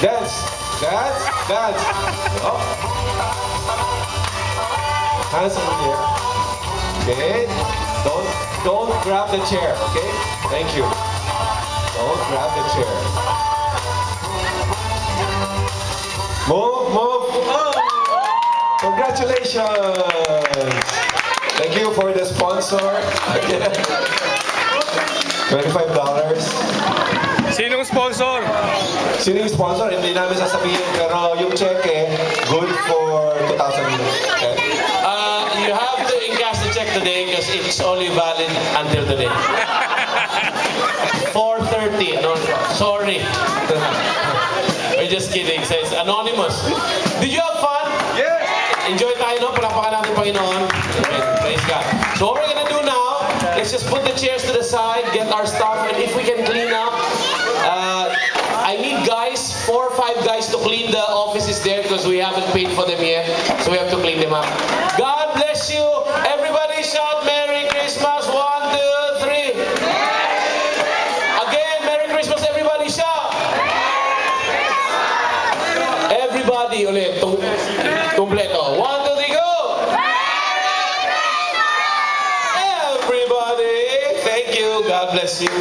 Dance. Dance. Dance. Oh. Hands in the air. Okay. Don't grab the chair. Okay. Thank you. Don't grab the chair. Move. Oh. Congratulations. Thank you for the sponsor. $25. Sinong sponsor? Sino yung sponsor? Hindi namin sasabihin, pero yung cheque, good for 2,000 euros. Okay? You have to encash the check today because it's only valid until today. 4:30. No, sorry. We're just kidding. Says anonymous. Did you have fun? Yes! Enjoy tayo, no? Palakpakan natin, Panginoon. Okay, praise God. So what we're gonna do now, let's just put the chairs to the side, get our stuff, and if we can clean up, I need guys, 4 or 5 guys to clean the offices there because we haven't paid for them yet. So we have to clean them up. God bless you. Everybody shout Merry Christmas. 1, 2, 3. Again, Merry Christmas. Everybody shout. Everybody ulit. Kompleto. 1, 2, 3, go. Everybody. Thank you. God bless you.